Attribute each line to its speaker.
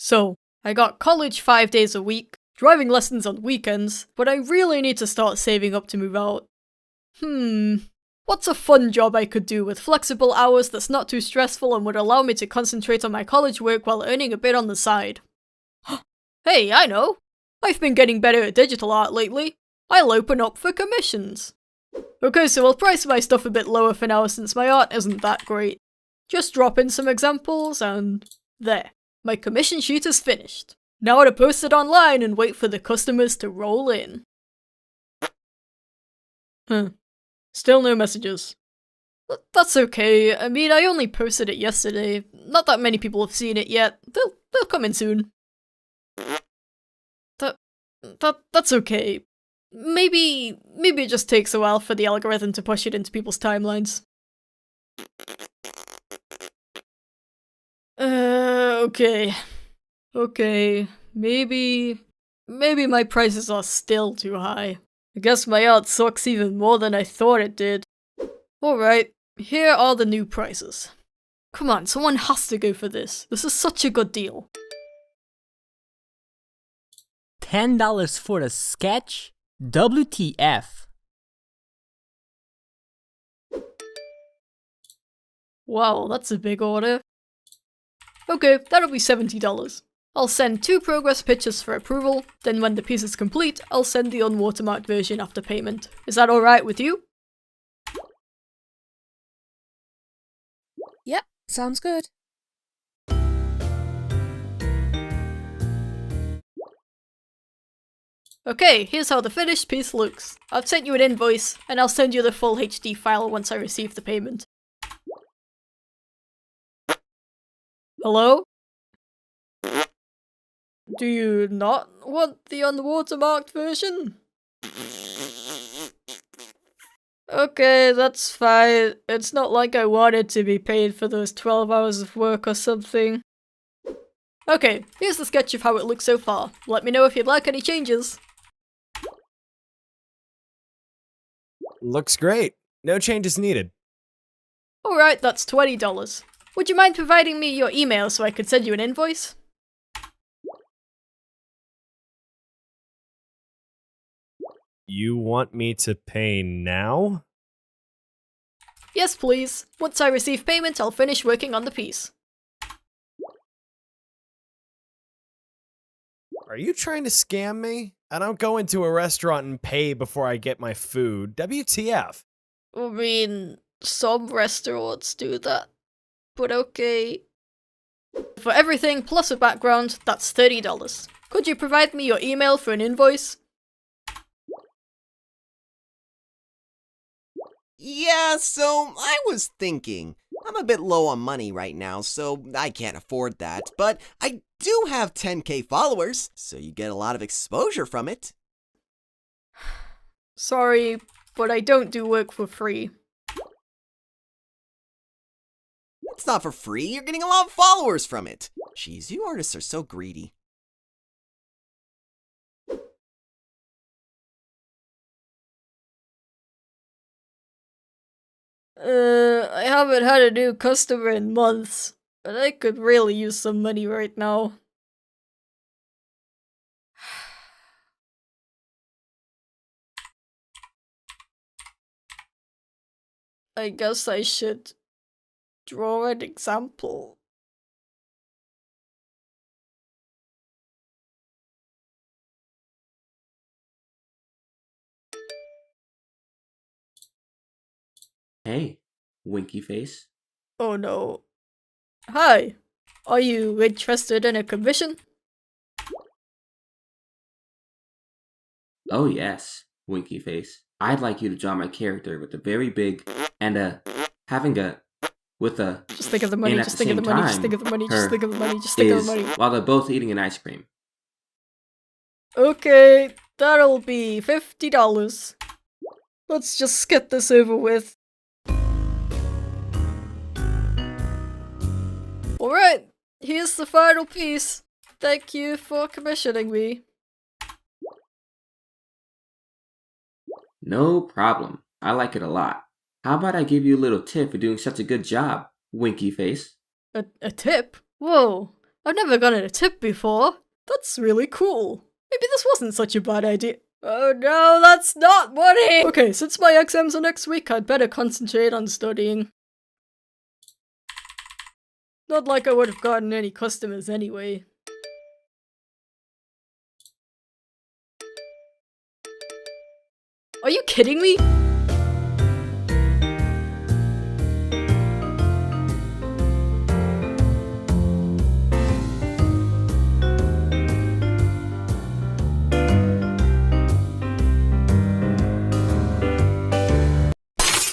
Speaker 1: So, I got college 5 days a week, driving lessons on weekends, but I really need to start saving up to move out. What's a fun job I could do with flexible hours that's not too stressful and would allow me to concentrate on my college work while earning a bit on the side? Hey, I know! I've been getting better at digital art lately. I'll open up for commissions. Okay, so I'll price my stuff a bit lower for now since my art isn't that great. Just drop in some examples and there. My commission sheet is finished. Now to post it online and wait for the customers to roll in. Still no messages. That's okay. I mean, I only posted it yesterday. Not that many people have seen it yet. They'll come in soon. That's okay. Maybe it just takes a while for the algorithm to push it into people's timelines. Okay. Okay, maybe my prices are still too high. I guess my art sucks even more than I thought it did. Alright, here are the new prices. Come on, someone has to go for this. This is such a good deal.
Speaker 2: $10 for the sketch? WTF.
Speaker 1: Wow, that's a big order. Okay, that'll be $70. I'll send 2 progress pictures for approval, then when the piece is complete, I'll send the unwatermarked version after payment. Is that alright with you?
Speaker 3: Yep, sounds good.
Speaker 1: Okay, here's how the finished piece looks. I've sent you an invoice, and I'll send you the full HD file once I receive the payment. Hello? Do you not want the unwatermarked version? Okay, that's fine. It's not like I wanted to be paid for those 12 hours of work or something. Okay, here's the sketch of how it looks so far. Let me know if you'd like any changes.
Speaker 4: Looks great. No changes needed.
Speaker 1: Alright, that's $20. Would you mind providing me your email so I could send you an invoice?
Speaker 4: You want me to pay now?
Speaker 1: Yes, please. Once I receive payment, I'll finish working on the piece.
Speaker 4: Are you trying to scam me? I don't go into a restaurant and pay before I get my food. WTF?
Speaker 1: I mean, some restaurants do that. But okay. For everything plus a background, that's $30. Could you provide me your email for an invoice?
Speaker 5: Yeah, so I was thinking. I'm a bit low on money right now, so I can't afford that, but I do have 10K followers, so you get a lot of exposure from it.
Speaker 1: Sorry, but I don't do work for free.
Speaker 5: It's not for free, you're getting a lot of followers from it. Jeez, you artists are so greedy.
Speaker 1: I haven't had a new customer in months, but I could really use some money right now. I guess I should draw an example.
Speaker 6: Hey, winky face.
Speaker 1: Oh no. Hi. Are you interested in a commission?
Speaker 6: Oh yes, winky face. I'd like you to draw my character with a very big and having a with a
Speaker 1: Just think of the money,
Speaker 6: and at
Speaker 1: just
Speaker 6: the
Speaker 1: think of the
Speaker 6: same
Speaker 1: money, just
Speaker 6: time,
Speaker 1: think of the money, just
Speaker 6: her
Speaker 1: think of the money, just think of
Speaker 6: is
Speaker 1: the money.
Speaker 6: while they're both eating an ice cream.
Speaker 1: Okay, that'll be $50. Let's just get this over with. Alright, here's the final piece. Thank you for commissioning me.
Speaker 6: No problem. I like it a lot. How about I give you a little tip for doing such a good job, winky face?
Speaker 1: A tip? Whoa, I've never gotten a tip before. That's really cool. Maybe this wasn't such a bad idea. Oh no, that's not money! Okay, since my exams are next week, I'd better concentrate on studying. Not like I would have gotten any customers anyway. Are you kidding me?